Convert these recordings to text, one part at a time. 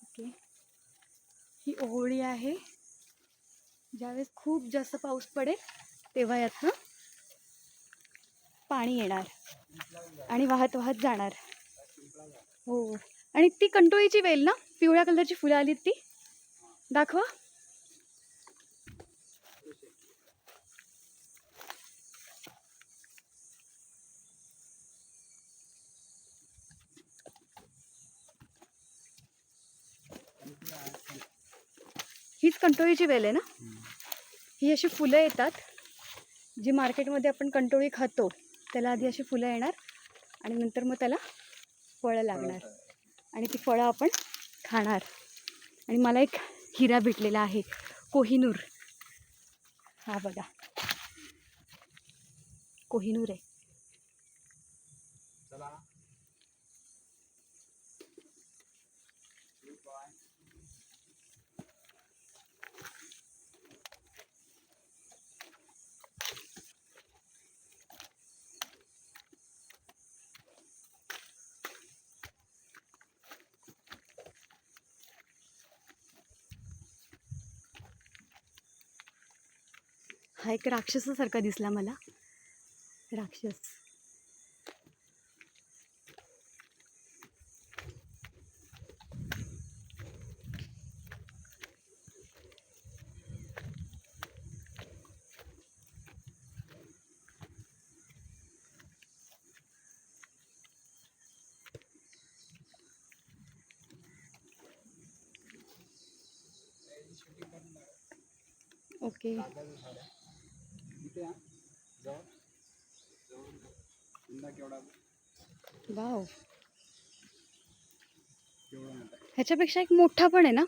Okay, ही ओहोळी आहे. ज्यावेळेस खूप जास्त पाऊस पडेल तेव्हा यातनं पाणी येणार आणि वाहत वाहत जाणार. हो, आणि ती कंटोळीची वेल ना, पिवळ्या कलरची फुलं आलीत ती दाखवा. हीच कंटोळीची वेल आहे ना. ही अशी फुलं येतात जी मार्केटमध्ये आपण कंटोळी खातो त्याला आधी अशी फुलं येणार आणि नंतर मग त्याला फळं लागणार आणि ती फळं आपण खाणार. आणि मला एक हिरा भेटलेला आहे, कोहिनूर. हा बघा, कोहिनूर आहे. हा एक राक्षसासारखा दिसला मला, राक्षस. Okay, wow. ह्याच्यापेक्षा एक मोठा पण आहे ना.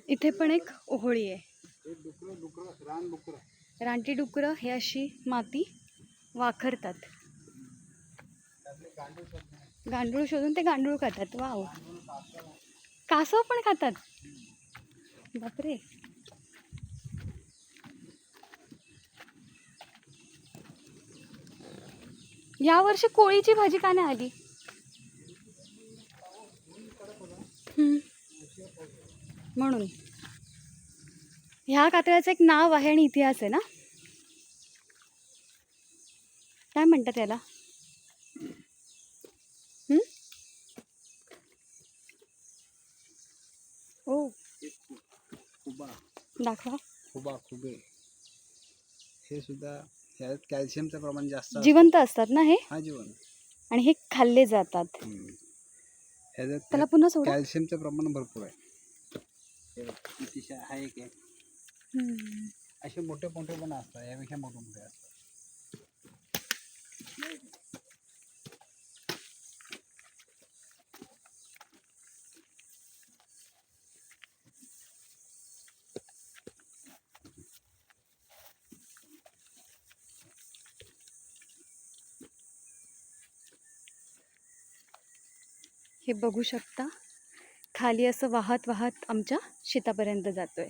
इथे पण एक ओहोळी आहे. रानटी डुकरं हे अशी माती वाखरतात. गांडूळ शोधून ते गांडूळ खातात. वाव, कासव पण खातात. बापरे. या वर्षी कोळीची भाजी का नाही आली? म्हणून. ह्या कातळ्याचं एक नाव आहे आणि इतिहास आहे ना. काय म्हणतात त्याला? ओ, दाखवा. खुबे हे सुद्धा ह्यात कॅल्शियमचं प्रमाण जास्त असतं. जिवंत असतात ना हे? हा, जिवंत. आणि हे खाल्ले जातात. ह्याच्यात त्याला पुन्हा सोडा. कॅल्शियमचं प्रमाण भरपूर आहे. हा एक आहे. असे मोठे मोठे पण असतात, यापेक्षा मोठे मोठे असतात. हे बघू शकता, खाली असं वाहत वाहत आमच्या शेतापर्यंत जातोय.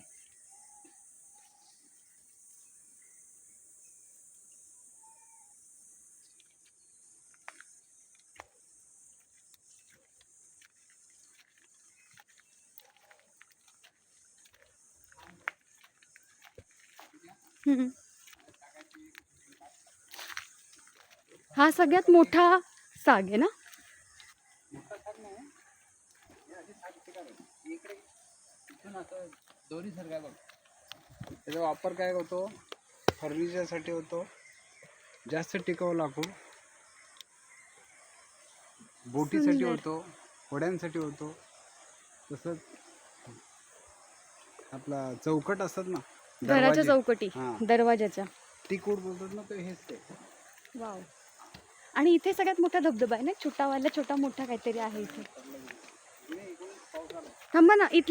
हा सगळ्यात मोठा साग आहे ना. दोन्ही सारखा बघ. त्याचा वापर काय होतो? फर्निचरसाठी होतो, जास्त टिकाऊ लाकूड. बोटीसाठी होतो, होड्यांसाठी होतो. तसंच आपला चौकट असतात ना, घराच्या चौकटी, दरवाजाच्या, ती कूड बोलतात ना, ते हेच ते. वाव. आणि इथे सगळ्यात मोठा धबधबा आहे ना, छोटा मोठा काहीतरी आहे इथे. थांबा ना, इथला